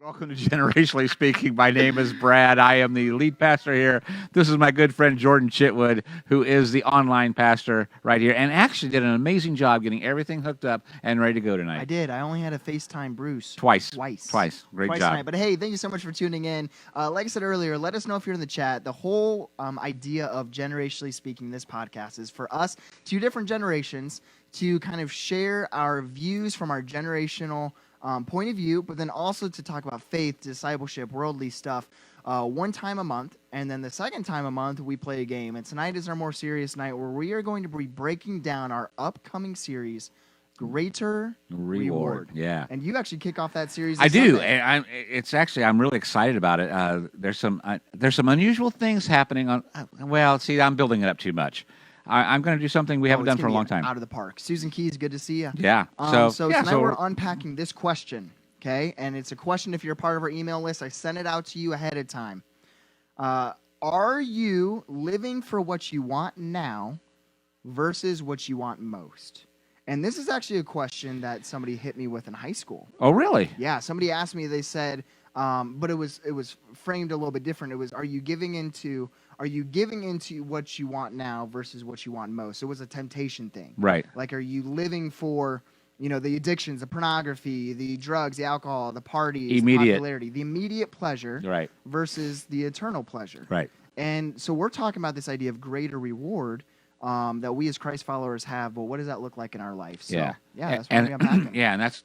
Welcome to Generationally Speaking. My name is Brad. I am the lead pastor here. This is my good friend Jordan Chitwood, who is the online pastor right here, and actually did an amazing job getting everything hooked up and ready to go tonight. I did. I only had to FaceTime Bruce. Twice. Great Job. Tonight. But hey, thank you so much for tuning in. Like I said earlier, let us know if you're in the chat. The whole idea of Generationally Speaking, this podcast, is for us, two different generations, to kind of share our views from our generational point of view, but then also to talk about faith, discipleship, worldly stuff one time a month. And then the second time a month, we play a game. And tonight is our more serious night where we are going to be breaking down our upcoming series, Greater Reward. Yeah. And you actually kick off that series. I do. Sunday. And I'm really excited about it. There's some unusual things happening on. I'm building it up too much. I'm going to do something we haven't done for a long time. Out of the park. Susan Keys, good to see you. Yeah. Tonight we're unpacking this question, okay? And it's a question, if you're a part of our email list, I sent it out to you ahead of time. Are you living for what you want now versus what you want most? And this is actually a question that somebody hit me with in high school. Oh, really? Yeah, somebody asked me, they said, but it was framed a little bit different. It was, are you giving into what you want now versus what you want most? It was a temptation thing. Right. Like, are you living for, the addictions, the pornography, the drugs, the alcohol, the parties, the popularity, the immediate pleasure, right, versus the eternal pleasure. Right. And so we're talking about this idea of greater reward that we as Christ followers have, but what does that look like in our life? So, that's what we're unpacking. Yeah, and that's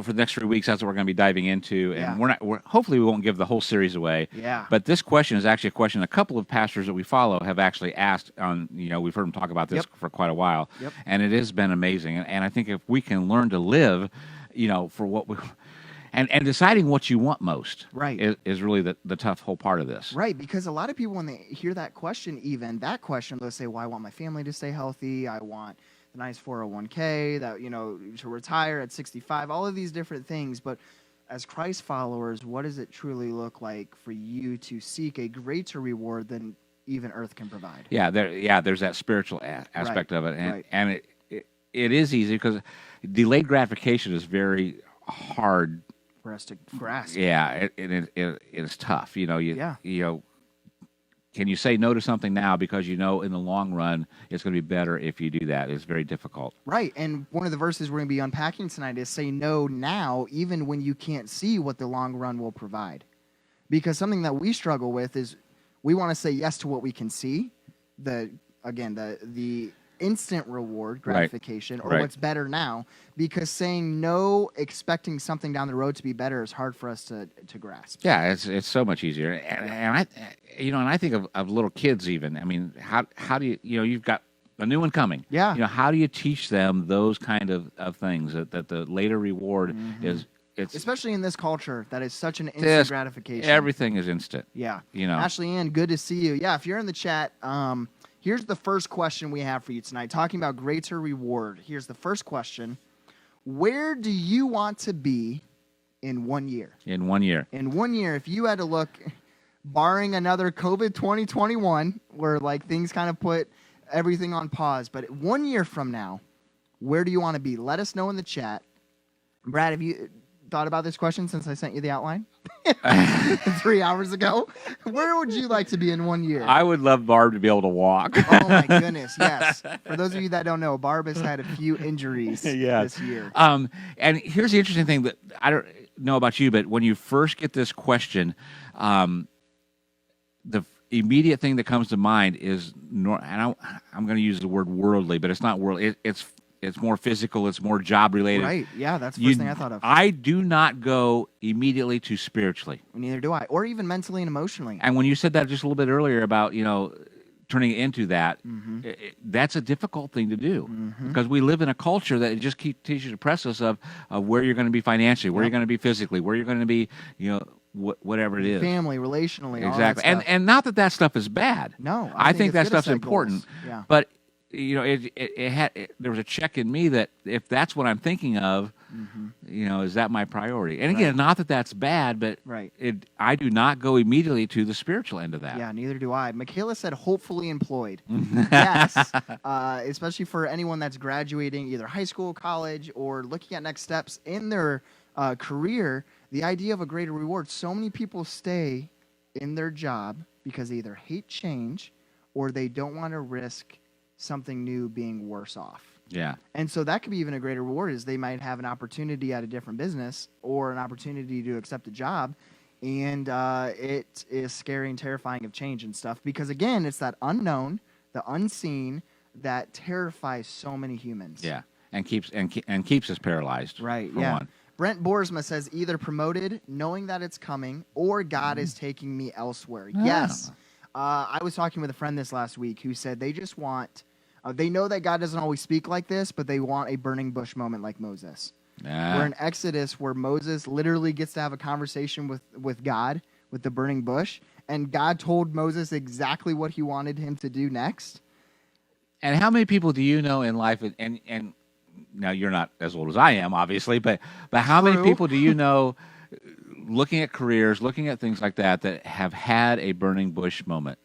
for the next 3 weeks. That's what we're going to be diving into, and Yeah. hopefully we won't give the whole series away. Yeah. But this question is actually a question a couple of pastors that we follow have actually asked on. We've heard them talk about this for quite a while, and it has been amazing. And I think if we can learn to live, for what we. And deciding what you want most, right, is really the tough whole part of this. Right, because a lot of people, when they hear that question, they'll say, well, I want my family to stay healthy. I want the nice 401k, to retire at 65, all of these different things. But as Christ followers, what does it truly look like for you to seek a greater reward than even earth can provide? There's that spiritual aspect of it. And it is easy because delayed gratification is very hard for us to grasp. Yeah, it is tough. Can you say no to something now because in the long run it's going to be better if you do that? It's very difficult. Right, and one of the verses we're going to be unpacking tonight is say no now, even when you can't see what the long run will provide. Because something that we struggle with is we want to say yes to what we can see, the instant reward gratification, or what's better now, because saying no expecting something down the road to be better is hard for us to grasp. Yeah, it's so much easier. And I think of little kids even. I mean, how do you, you've got a new one coming. Yeah. How do you teach them those kind of things that the later reward is? It's especially in this culture that is such an instant gratification. Everything is instant. Yeah. Ashley Ann, good to see you. Yeah, if you're in the chat, here's the first question we have for you tonight, talking about greater reward. Here's the first question. Where do you want to be in 1 year? In 1 year. In 1 year, if you had to look, barring another COVID 2021, where things kind of put everything on pause, but 1 year from now, where do you want to be? Let us know in the chat. Brad, have you thought about this question since I sent you the outline 3 hours ago? Where would you like to be in 1 year? I would love Barb to be able to walk. Oh my goodness, yes. For those of you that don't know, Barb has had a few injuries this year. And here's the interesting thing that I don't know about you, but when you first get this question, the immediate thing that comes to mind is, and I'm going to use the word worldly, but it's not worldly. It's more physical. It's more job related. Right. Yeah, that's the first thing I thought of. I do not go immediately to spiritually. Neither do I, or even mentally and emotionally. And when you said that just a little bit earlier about turning it into that, that's a difficult thing to do because we live in a culture that just teaches to press us of where you're going to be financially, where you're going to be physically, where you're going to be, whatever it is. Family, relationally, exactly. All that stuff. And not that stuff is bad. No, I think that stuff's important. Yeah. But there was a check in me that if that's what I'm thinking of, is that my priority? And again, not that that's bad, but I do not go immediately to the spiritual end of that. Yeah, neither do I. Michaela said, hopefully employed. Yes, especially for anyone that's graduating either high school, college, or looking at next steps in their career. the idea of a greater reward. So many people stay in their job because they either hate change or they don't want to risk something new being worse off. Yeah. And so that could be even a greater reward is they might have an opportunity at a different business or an opportunity to accept a job. And it is scary and terrifying of change and stuff because, again, it's that unknown, the unseen that terrifies so many humans. Yeah. And keeps us paralyzed. Right, for yeah. one. Brent Boersma says either promoted, knowing that it's coming, or God is taking me elsewhere. Yes. I was talking with a friend this last week who said they just want, they know that God doesn't always speak like this, but they want a burning bush moment like Moses. We're in Exodus where Moses literally gets to have a conversation with God, with the burning bush, and God told Moses exactly what he wanted him to do next. And how many people do you know in life, and now you're not as old as I am, obviously, but how many people do you know looking at careers, looking at things like that have had a burning bush moment?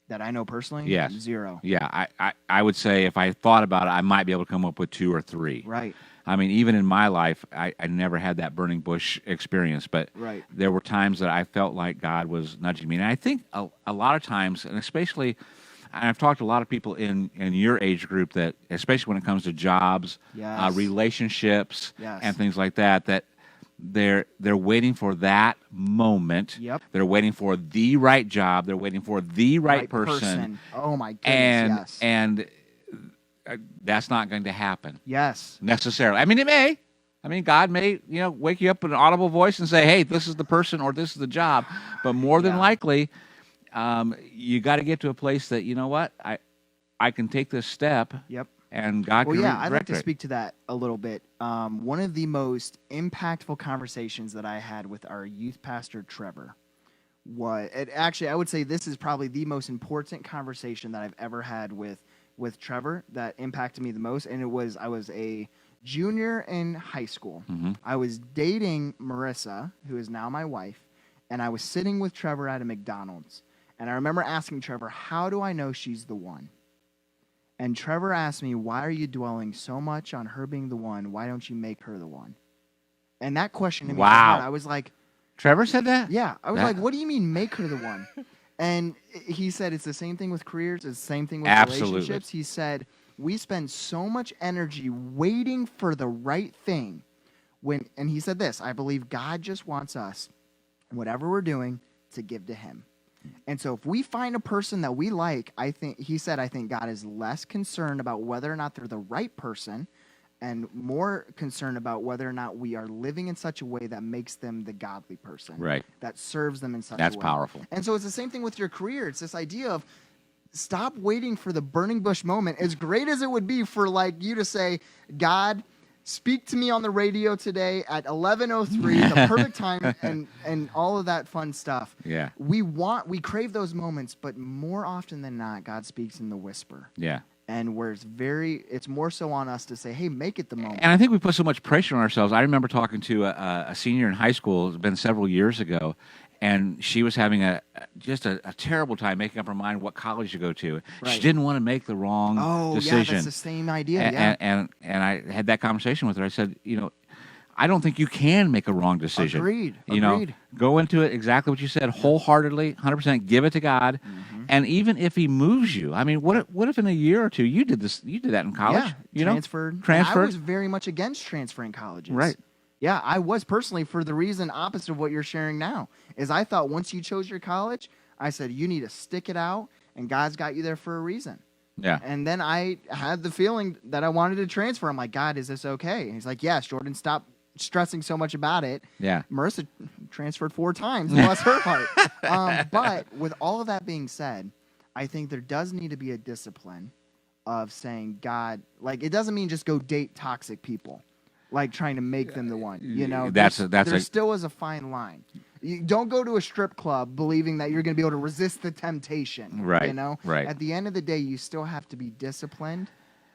That I know personally? Yes. 0. Yeah, I would say if I thought about it, I might be able to come up with 2 or 3. Right. I mean, even in my life, I never had that burning bush experience, but there were times that I felt like God was nudging me. And I think a lot of times, and especially, I've talked to a lot of people in your age group that, especially when it comes to jobs, relationships, and things like that, that they're waiting for that moment. Yep. They're waiting for the right job. They're waiting for the right person. Oh, my goodness, and that's not going to happen. Yes. Necessarily. I mean, it may. I mean, God may, wake you up with an audible voice and say, hey, this is the person or this is the job. But more than likely, you got to get to a place that, you know what, I can take this step. Yep. And God can I'd like to it. speak to that a little bit. One of the most impactful conversations that I had with our youth pastor, Trevor, actually, I would say this is probably the most important conversation that I've ever had with Trevor that impacted me the most. And I was a junior in high school. Mm-hmm. I was dating Marissa, who is now my wife, and I was sitting with Trevor at a McDonald's. And I remember asking Trevor, how do I know she's the one? And Trevor asked me, why are you dwelling so much on her being the one? Why don't you make her the one? And that question to me, I was like... Trevor said that? Yeah. I was like, what do you mean make her the one? And he said it's the same thing with careers. It's the same thing with relationships. He said, we spend so much energy waiting for the right thing. And he said this, I believe God just wants us, whatever we're doing, to give to him. And so if we find a person that we like, I think God is less concerned about whether or not they're the right person and more concerned about whether or not we are living in such a way that makes them the godly person. Right. That serves them in such a way. That's powerful. And so it's the same thing with your career. It's this idea of stop waiting for the burning bush moment. As great as it would be for you to say, God, speak to me on the radio today at 11:03, the perfect time, and all of that fun stuff. Yeah. We crave those moments, but more often than not, God speaks in the whisper. Yeah. And where it's more so on us to say, hey, make it the moment. And I think we put so much pressure on ourselves. I remember talking to a senior in high school, it's been several years ago, and she was having just a terrible time making up her mind what college to go to. Right. She didn't want to make the wrong decision. Yeah, that's the same idea. And I had that conversation with her. I said, I don't think you can make a wrong decision. Agreed. Go into it exactly what you said, wholeheartedly, 100%. Give it to God, and even if He moves you, I mean, what if in a year or two you did this? You did that in college. Transferred. I was very much against transferring colleges. Right. Yeah, I was personally for the reason opposite of what you're sharing now. Is I thought once you chose your college, I said you need to stick it out, and God's got you there for a reason. Yeah. And then I had the feeling that I wanted to transfer. I'm like, God, is this okay? And he's like, yes, Jordan, stop stressing so much about it. Yeah. Marissa transferred 4 times. Bless her heart. But with all of that being said, I think there does need to be a discipline of saying, God, it doesn't mean just go date toxic people, trying to make them the one. There still is a fine line. You don't go to a strip club believing that you're going to be able to resist the temptation. Right. Right. At the end of the day, you still have to be disciplined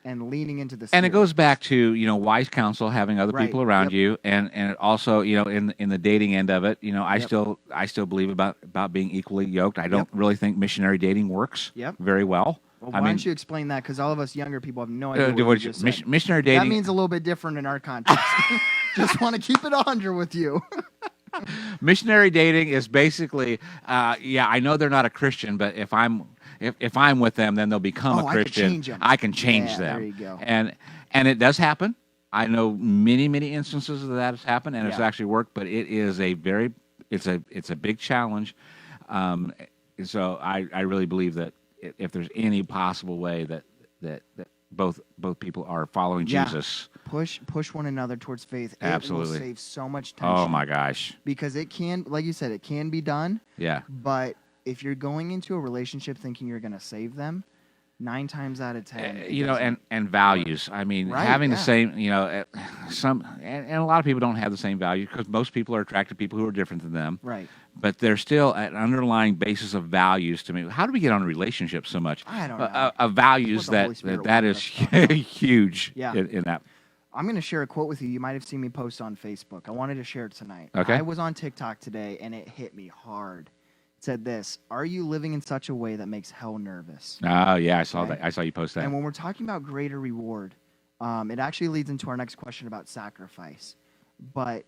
and leaning into the spirit. And it goes back to, wise counsel, having other people around you, and it also, in the dating end of it, I still believe about being equally yoked. I don't really think missionary dating works very well. Well, why don't you explain that? Because all of us younger people have no idea what you just said. Missionary dating. That means a little bit different in our context. Just want to keep it 100 with you. Missionary dating is basically, yeah, I know they're not a Christian, but if I'm with them, then they'll become a I can Christian. change 'em. I can change Yeah, them. there you go. And it does happen. I know many instances of that has happened, and it's Yeah. actually worked. But it is it's a big challenge. Um, so I really believe that if there's any possible way that both people are following Yeah. Jesus, Push one another towards faith. It Absolutely. will save so much tension. oh my gosh, Because it can, like you said, it can be done. yeah. But if you're going into a relationship thinking you're going to save them, 9 times out of 10, it You know, doesn't. and values. I mean, Right, having the yeah. same, and a lot of people don't have the same values because most people are attracted to people who are different than them. Right. But there's still an underlying basis of values to me. How do we get on relationships so much? I don't know. Of values What the Holy that Spirit that wants is us to talk about. huge Yeah. in that. I'm going to share a quote with you. You might have seen me post on Facebook. I wanted to share it tonight. Okay. I was on TikTok today, and it hit me hard. It said this: "Are you living in such a way that makes hell nervous?" Oh yeah, I saw Okay. that. I saw you post that. And when we're talking about greater reward, it actually leads into our next question about sacrifice. But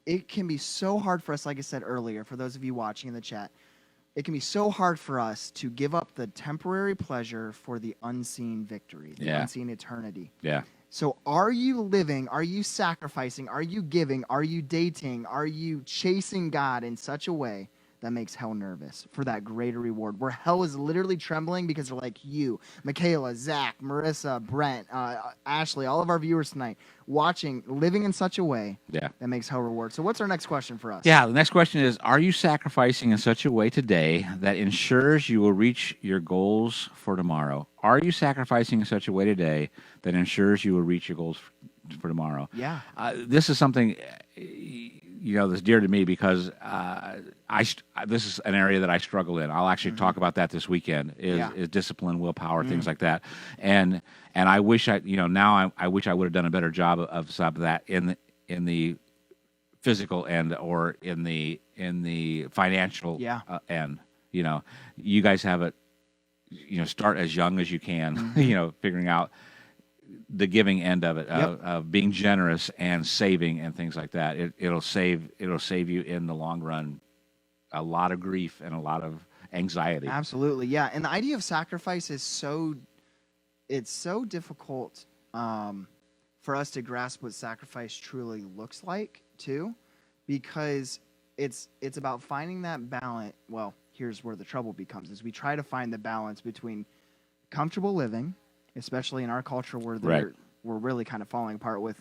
it can be so hard for us, like I said earlier, for those of you watching in the chat, it can be so hard for us to give up the temporary pleasure for the unseen victory, the Yeah. unseen eternity. Yeah. So are you living, are you sacrificing, are you giving, are you dating, are you chasing God in such a way that makes hell nervous for that greater reward, where hell is literally trembling because they're like you, Michaela, Zach, Marissa, Brent, Ashley, all of our viewers tonight, watching, living in such a way Yeah. that makes hell reward. So what's our next question for us? Yeah, the next question is, are you sacrificing in such a way today that ensures you will reach your goals for tomorrow? Are you sacrificing in such a way today that ensures you will reach your goals for tomorrow? Yeah. This is something, that's dear to me because this is an area that I struggle in. I'll actually talk about that this weekend, is discipline, willpower, things like that. And I wish I wish I would have done a better job of some of that in the physical end or in the financial end. You guys have it. Start as young as you can. Figuring out the giving end of it, of being generous and saving and things like that. It'll save you in the long run a lot of grief and a lot of anxiety. Absolutely, yeah. And the idea of sacrifice is so difficult for us to grasp what sacrifice truly looks like too, because it's about finding that balance. Well, here's where the trouble becomes: is we try to find the balance between comfortable living, especially in our culture where we're really kind of falling apart with.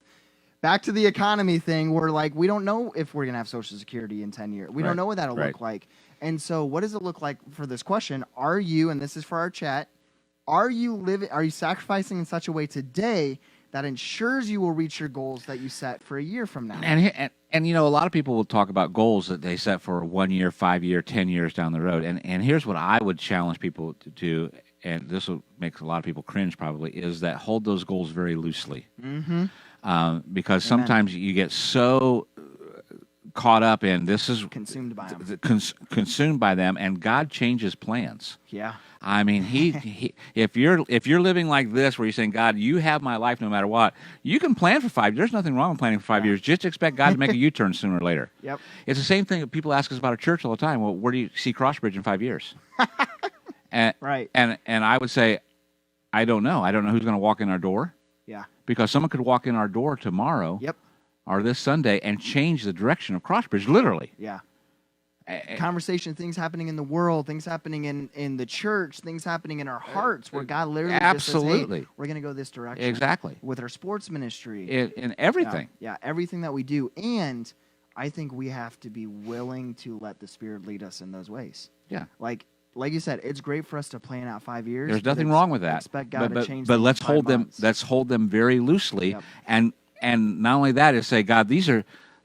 Back to the economy thing, where like we don't know if we're gonna have Social Security in 10 years. We don't know what that'll look like. And so, what does it look like for this question? Are you, and this is for our chat, are you sacrificing in such a way today that ensures you will reach your goals that you set for a year from now? And a lot of people will talk about goals that they set for 1 year, 5 year, 10 years down the road. And here's what I would challenge people to do, and this will make a lot of people cringe probably, is that hold those goals very loosely. Mm-hmm. Because sometimes you get so caught up in this is Consumed by them. consumed by them, and God changes plans. Yeah. I mean, he if you're living like this, where you're saying, God, you have my life no matter what, you can plan for 5 years. There's nothing wrong with planning for 5 years. Just expect God to make a U-turn sooner or later. Yep. It's the same thing that people ask us about a church all the time. Well, where do you see Crossbridge in 5 years? And I would say, I don't know. I don't know who's going to walk in our door. Yeah. Because someone could walk in our door tomorrow. Yep. Or this Sunday and change the direction of Crossbridge, literally. Yeah. Conversation, things happening in the world, things happening in the church, things happening in our hearts, where God literally just says, hey, we're going to go this direction. Exactly. With our sports ministry. In everything. Yeah, everything that we do. And I think we have to be willing to let the Spirit lead us in those ways. Yeah. Like you said, it's great for us to plan out 5 years. There's nothing wrong with that. Expect God to change but things let's in hold 5 them. months. Let's hold them very loosely. Yep. And not only that is say, God, this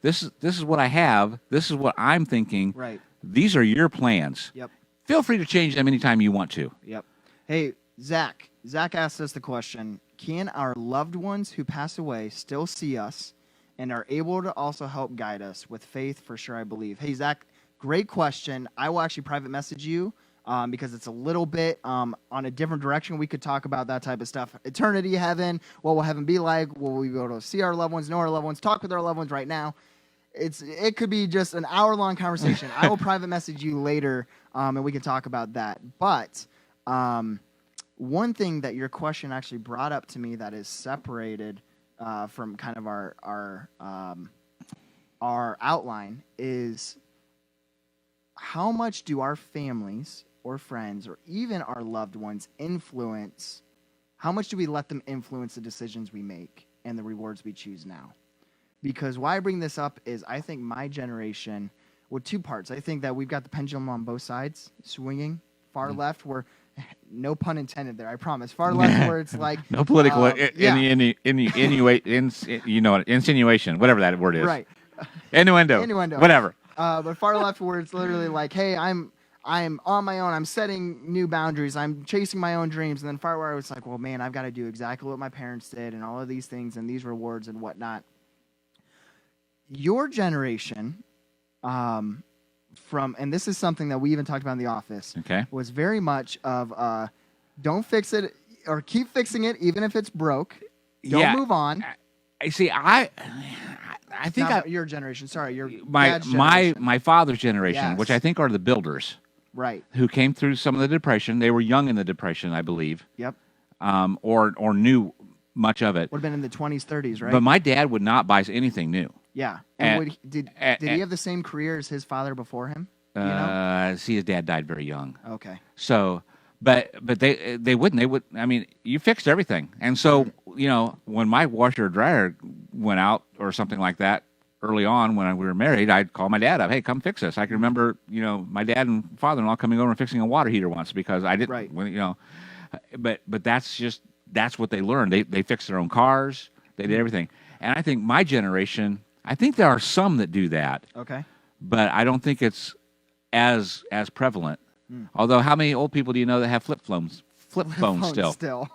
is what I have. This is what I'm thinking. Right. These are your plans. Yep. Feel free to change them anytime you want to. Yep. Hey, Zach. Zach asked us the question: can our loved ones who pass away still see us and are able to also help guide us with faith? For sure, I believe. Hey, Zach, great question. I will actually private message you. Because it's a little bit on a different direction. We could talk about that type of stuff. Eternity, heaven, what will heaven be like? Will we be able to see our loved ones, know our loved ones, talk with our loved ones right now? it could be just an hour-long conversation. I will private message you later, and we can talk about that. But one thing that your question actually brought up to me that is separated from kind of our outline is how much do our families or friends or even our loved ones influence, how much do we let them influence the decisions we make and the rewards we choose now? Because why I bring this up is I think my generation, well, two parts. I think that we've got the pendulum on both sides swinging. Far left, where no pun intended there, I promise. Far left, where it's like no political insinuation, whatever that word is. Right. Innuendo. Whatever. But far left, where it's literally like, hey, I'm on my own. I'm setting new boundaries. I'm chasing my own dreams. And then far where I was like, well, man, I've got to do exactly what my parents did and all of these things and these rewards and whatnot. Your generation, and this is something that we even talked about in the office, was very much of don't fix it or keep fixing it even if it's broke. Don't move on. I see. I think your generation. Sorry, your my father's generation, yes. which I think are the builders, right? Who came through some of the Depression. They were young in the Depression, I believe. Yep. Or knew much of it. Would have been in the 20s, 30s, right? But my dad would not buy anything new. Yeah. And did he have the same career as his father before him? See, his dad died very young. Okay. So, but they wouldn't. They would. I mean, you fixed everything, and so when my washer or dryer went out or something like that early on when we were married, I'd call my dad up. Hey, come fix this. I can remember my dad and father-in-law coming over and fixing a water heater once because I didn't. Right. But that's what they learned. They fixed their own cars. They did everything, and I think my generation. I think there are some that do that. Okay. But I don't think it's as prevalent. Although, how many old people do you know that have flip phones? Flip phones still.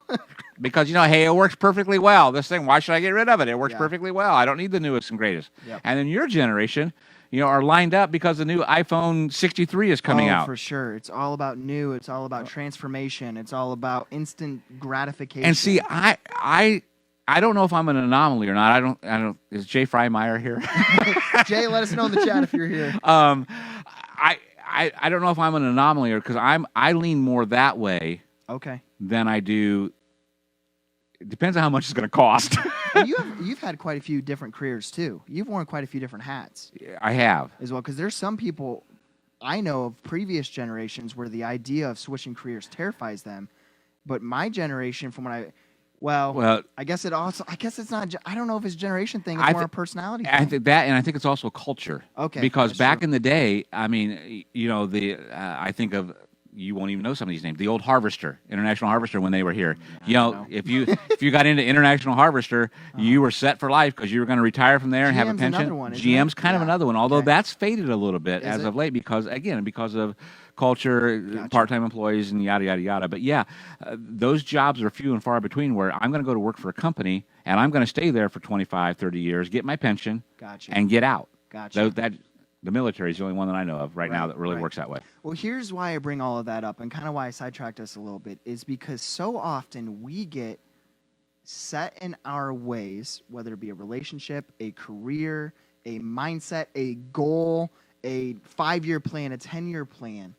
Because hey, it works perfectly well. This thing, why should I get rid of it? It works perfectly well. I don't need the newest and greatest. Yep. And then your generation, are lined up because the new iPhone 63 is coming out. For sure. It's all about new. It's all about transformation. It's all about instant gratification. And see, I don't know if I'm an anomaly or not. I don't. Is Jay Freimeyer here? Jay, let us know in the chat if you're here. I don't know if I'm an anomaly or because I lean more that way. Okay. Than I do. It depends on how much it's going to cost. And you've had quite a few different careers too. You've worn quite a few different hats. I have as well because there's some people I know of previous generations where the idea of switching careers terrifies them, but my generation, from when I guess it's not. I don't know if it's a generation thing. It's more a personality thing. I think that, and I think it's also culture. Okay. Because back in the day, I mean, I think of, you won't even know some of these names. The old Harvester, International Harvester, when they were here. If you got into International Harvester, you were set for life because you were going to retire from there and have a pension. Another one, GM's kind of another one, although that's faded a little bit of late because of culture, part-time employees, and yada, yada, yada. But those jobs are few and far between where I'm going to go to work for a company and I'm going to stay there for 25, 30 years, get my pension, and get out. Gotcha. The military is the only one that I know of right now that really works that way. Well, here's why I bring all of that up and kind of why I sidetracked us a little bit is because so often we get set in our ways, whether it be a relationship, a career, a mindset, a goal, a 5-year plan, a 10-year plan,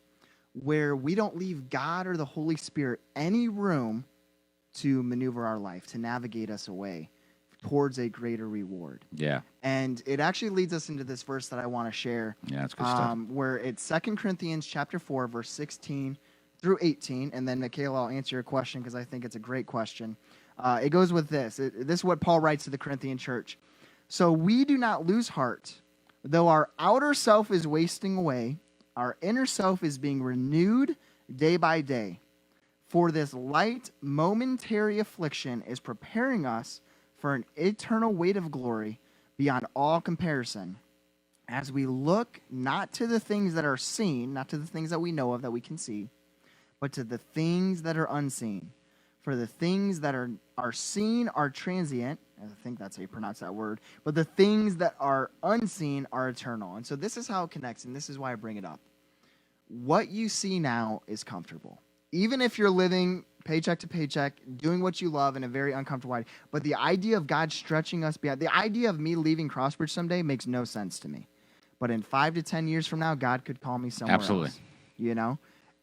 where we don't leave God or the Holy Spirit any room to maneuver our life, to navigate us away towards a greater reward. Yeah. And it actually leads us into this verse that I want to share. Yeah, that's good stuff. Where it's 2 Corinthians chapter 4, verse 16 through 18. And then, Michaela, I'll answer your question because I think it's a great question. It goes with this. This is what Paul writes to the Corinthian church. So we do not lose heart. Though our outer self is wasting away, our inner self is being renewed day by day. For this light, momentary affliction is preparing us for an eternal weight of glory beyond all comparison, as we look not to the things that are seen, not to the things that we know of that we can see, but to the things that are unseen. For the things that are seen are transient. I think that's how you pronounce that word. But the things that are unseen are eternal. And so this is how it connects, and this is why I bring it up. What you see now is comfortable. even if you're living paycheck to paycheck, doing what you love in a very uncomfortable way, but the idea of God stretching us beyond, the idea of me leaving Crossbridge someday makes no sense to me. But in 5 to 10 years from now, God could call me somewhere Absolutely. else, you know?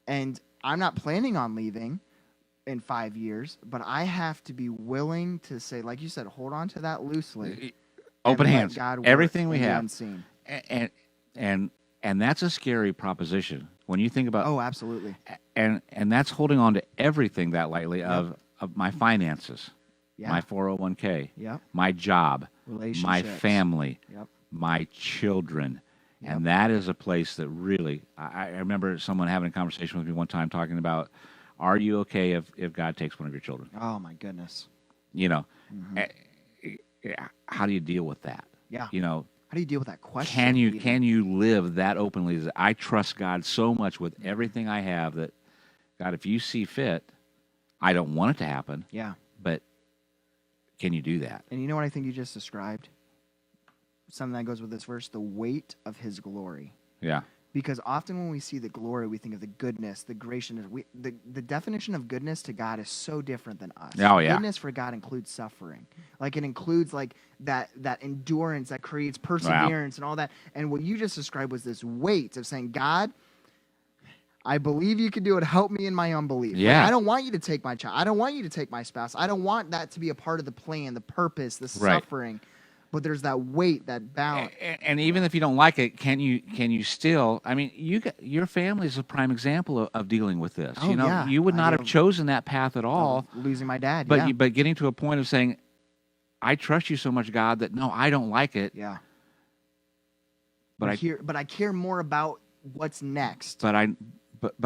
And I'm not planning on leaving in 5 years, but I have to be willing to say, like you said, hold on to that loosely. Open and let hands. God work Everything we in the have. unseen. And that's a scary proposition when you think about. Oh, absolutely. And that's holding on to everything that lightly of my finances, Yeah. my 401k, Yep. my job, my Relationships. family, Yep. my children. Yep. And that is a place that really, I remember someone having a conversation with me one time talking about, are you okay if God takes one of your children? Oh, my goodness. You know, how do you deal with that? Yeah. You know, How do you deal with that question? can you live that openly? That I trust God so much with everything I have that, God, if you see fit, I don't want it to happen. Yeah. But can you do that? And you know what I think you just described? Something that goes with this verse, the weight of his glory. Yeah. Because often when we see the glory, we think of the goodness, the graciousness. The definition of goodness to God is so different than us. Oh, yeah. Goodness for God includes suffering. Like it includes like that endurance that creates perseverance and all that. And what you just described was this weight of saying, God, I believe you can do it. Help me in my unbelief. Yeah. Like, I don't want you to take my child. I don't want you to take my spouse. I don't want that to be a part of the plan, the purpose, the Right. suffering. But there's that weight, that balance. And even if you don't like it, can you still? I mean, your family is a prime example of dealing with this. Oh, you know, yeah. you would I not do. have chosen that path at all. Losing my dad. But yeah. but getting to a point of saying, I trust you so much, God, that no, I don't like it. Yeah. But I care more about what's next. but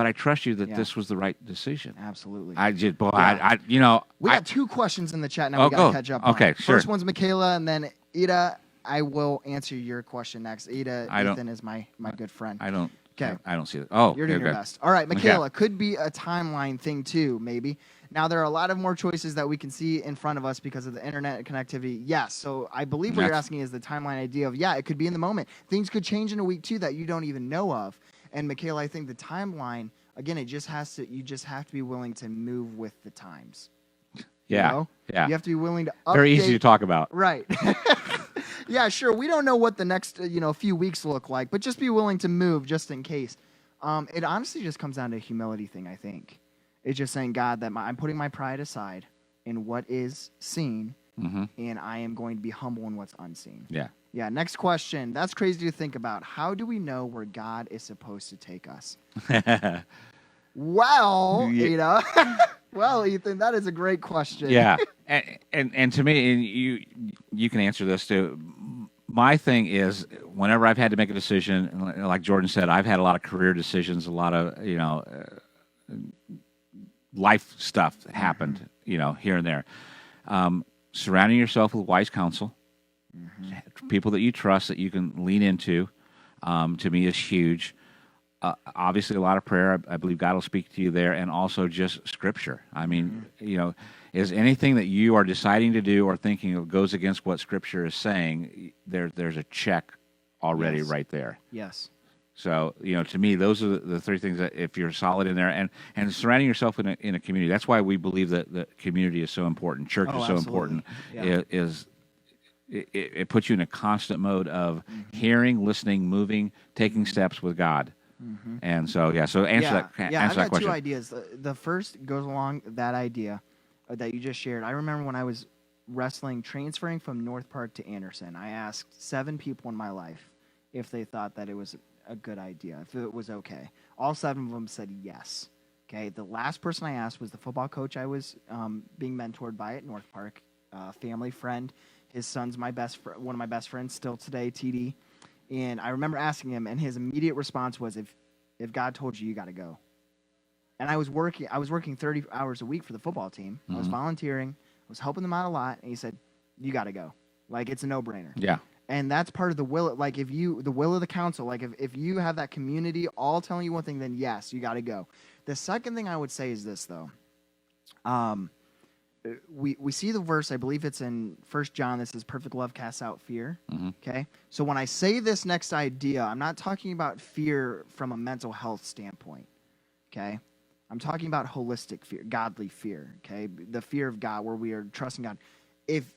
I trust you that Yeah. this was the right decision. Absolutely. I just, boy, Yeah. I We got 2 questions in the chat now. Oh, We got to go. catch up. Okay, on. sure. First one's Michaela, and then Ida. I will answer your question next. Ida, I don't- Ethan is my good friend. I don't. 'Kay. I don't see it. Oh, You're doing okay. your best. All right, Okay. Michaela, could be a timeline thing too, maybe. Now, there are a lot of more choices that we can see in front of us because of the internet connectivity. Yes, so I believe what you're That's- asking is the timeline idea of, it could be in the moment. Things could change in a week too that you don't even know of. And Michaela, I think the timeline, again, you just have to be willing to move with the times. Yeah. You know? Yeah. You have to be willing to update. Very easy to talk about. Right. Yeah, sure. We don't know what the next few weeks look like, but just be willing to move just in case. It honestly just comes down to a humility thing, I think. It's just saying, God, that I'm putting my pride aside in what is seen, and I am going to be humble in what's unseen. Yeah. Yeah, next question. That's crazy to think about. How do we know where God is supposed to take us? Well, Yeah. well, Ethan, that is a great question. Yeah. And to me, and you can answer this too. My thing is, whenever I've had to make a decision, like Jordan said, I've had a lot of career decisions, a lot of life stuff happened, here and there. Surrounding yourself with wise counsel, people that you trust that you can lean into, to me is huge. Obviously, a lot of prayer. I believe God will speak to you there, and also just Scripture. I mean, is anything that you are deciding to do or thinking of goes against what Scripture is saying, there's a check already right there. Yes. So, to me, those are the 3 things that if you're solid in there and surrounding yourself in a community, that's why we believe that the community is so important. Church is so important. Yeah. It puts you in a constant mode of hearing, listening, moving, taking steps with God. And so, so answer that I've got question. 2 ideas. The first goes along that idea that you just shared. I remember when I was transferring from North Park to Anderson, I asked 7 people in my life if they thought that it was a good idea, if it was okay. All 7 of them said yes. Okay, the last person I asked was the football coach I was being mentored by at North Park, family friend. His son's one of my best friends still today, TD. And I remember asking him, and his immediate response was, if God told you, you got to go. And I was working 30 hours a week for the football team. I was volunteering. I was helping them out a lot. And he said, you got to go. Like, it's a no-brainer. Yeah. And that's part of the will. Like, the will of the council, like if you have that community all telling you one thing, then yes, you got to go. The second thing I would say is this, though. We see the verse, I believe it's in 1 John, this is perfect love casts out fear. Okay? So when I say this next idea, I'm not talking about fear from a mental health standpoint. Okay? I'm talking about holistic fear, godly fear, okay? The fear of God where we are trusting God. If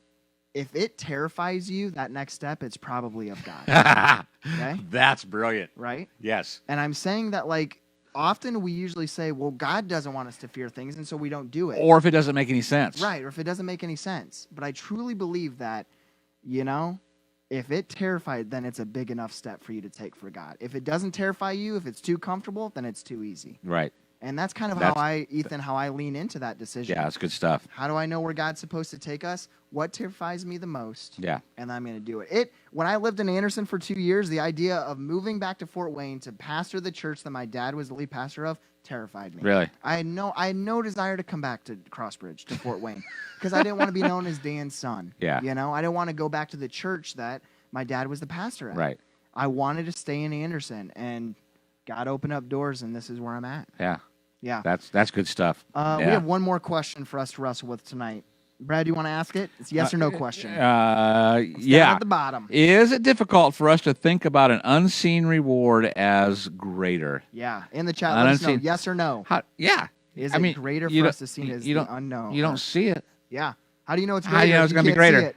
it terrifies you, that next step, it's probably of God. Okay? That's brilliant. Right? Yes. And I'm saying that, like, often we usually say, well, God doesn't want us to fear things, and so we don't do it. Or if it doesn't make any sense. Right, or if it doesn't make any sense. But I truly believe that, you know, if it terrified, then it's a big enough step for you to take for God. If it doesn't terrify you, if it's too comfortable, then it's too easy. Right. And that's kind of how I lean into that decision. Yeah, that's good stuff. How do I know where God's supposed to take us? What terrifies me the most? Yeah. And I'm going to do it. When I lived in Anderson for 2 years, the idea of moving back to Fort Wayne to pastor the church that my dad was the lead pastor of terrified me. Really? I had no desire to come back to Crossbridge, to Fort Wayne, because I didn't want to be known as Dan's son. Yeah. You know, I didn't want to go back to the church that my dad was the pastor at. Right. I wanted to stay in Anderson, and God opened up doors, and this is where I'm at. Yeah. Yeah. That's good stuff. We have one more question for us to wrestle with tonight. Brad, do you want to ask it? It's a yes or no question. Yeah. At the bottom. Is it difficult for us to think about an unseen reward as greater? Yeah. In the chat, let us know yes or no. Yeah. Is it greater for us to see as the unknown? You don't see it. Yeah. How do you know it's greater? How do you know it's going to be greater?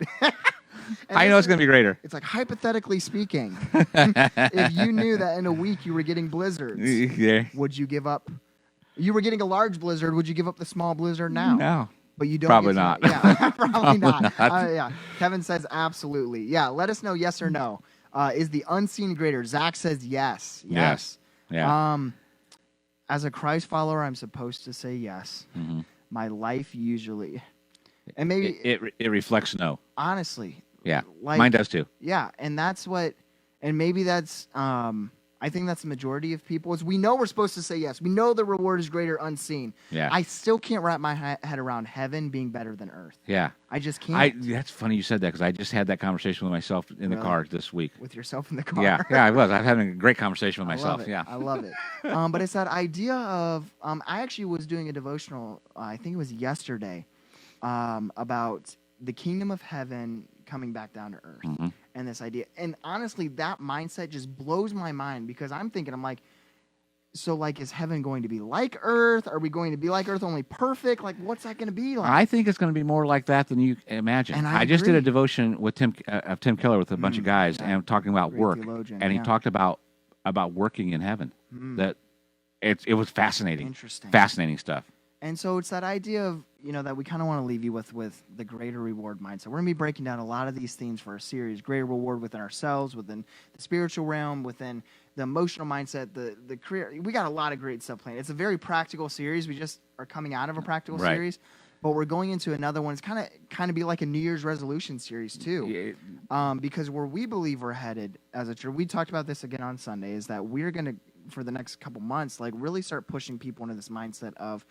How do you know it's going to be greater? It's like, hypothetically speaking, if you knew that in a week you were getting blizzards, would you give up? You were getting a large blizzard. Would you give up the small blizzard now? No. But you don't. Probably not. Yeah, probably not. Yeah. Kevin says absolutely. Yeah. Let us know yes or no. Is the unseen greater? Zach says yes. Yes. Yeah. As a Christ follower, I'm supposed to say yes. Mm-hmm. My life usually, and maybe it reflects no. Honestly. Yeah. Like, mine does too. Yeah, and that's what, and maybe that's. I think that's the majority of people. Is we know we're supposed to say yes. We know the reward is greater unseen. Yeah. I still can't wrap my head around heaven being better than earth. Yeah. I just can't. That's funny you said that because I just had that conversation with myself in the car this week. With yourself in the car? Yeah, I was. I'm having a great conversation with myself. Yeah. I love it. But it's that idea of, I actually was doing a devotional, I think it was yesterday, about the kingdom of heaven coming back down to earth. Mm-hmm. And this idea. And honestly, that mindset just blows my mind because I'm like, so like, is heaven going to be like earth? Are we going to be like earth, only perfect? Like, what's that going to be like? I think it's going to be more like that than you imagine. And I just did a devotion with Tim Keller with a bunch of guys and talking about work. And he talked about working in heaven. That it was fascinating. Interesting. Fascinating stuff. And so it's that idea of, that we kind of want to leave you with the greater reward mindset. We're going to be breaking down a lot of these themes for our series. Greater reward within ourselves, within the spiritual realm, within the emotional mindset, the career. We got a lot of great stuff planned. It's a very practical series. We just are coming out of a practical series. But we're going into another one. It's kind of be like a New Year's resolution series too. Because where we believe we're headed as a church, we talked about this again on Sunday, is that we're going to, for the next couple months, like really start pushing people into this mindset of,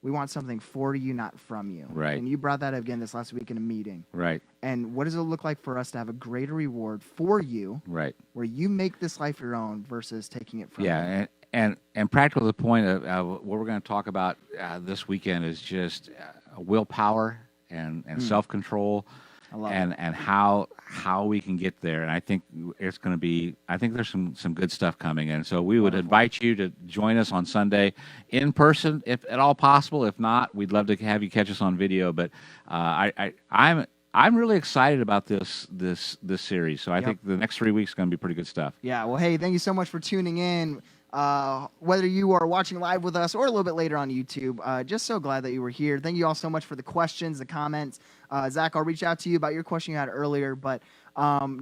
we want something for you, not from you. Right. And you brought that up again this last week in a meeting. Right. And what does it look like for us to have a greater reward for you? Right. Where you make this life your own versus taking it from you. Yeah, and practical to the point of what we're going to talk about this weekend is just willpower and self-control and how we can get there. And I think it's going to be, I think there's some good stuff coming in. So we would invite you to join us on Sunday in person, if at all possible. If not, we'd love to have you catch us on video. But I'm really excited about this series. So I think the next 3 weeks is going to be pretty good stuff. Yeah. Well, hey, thank you so much for tuning in. Whether you are watching live with us or a little bit later on YouTube, just so glad that you were here. Thank you all so much for the questions, the comments. Zach, I'll reach out to you about your question you had earlier, but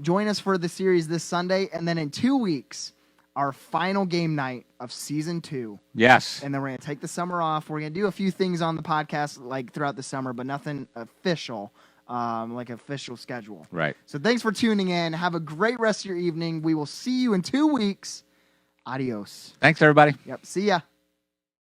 join us for the series this Sunday, and then in 2 weeks, our final game night of season 2. Yes. And then we're going to take the summer off. We're going to do a few things on the podcast like throughout the summer, but nothing official, like official schedule. Right. So thanks for tuning in. Have a great rest of your evening. We will see you in 2 weeks. Adios. Thanks, everybody. Yep. See ya.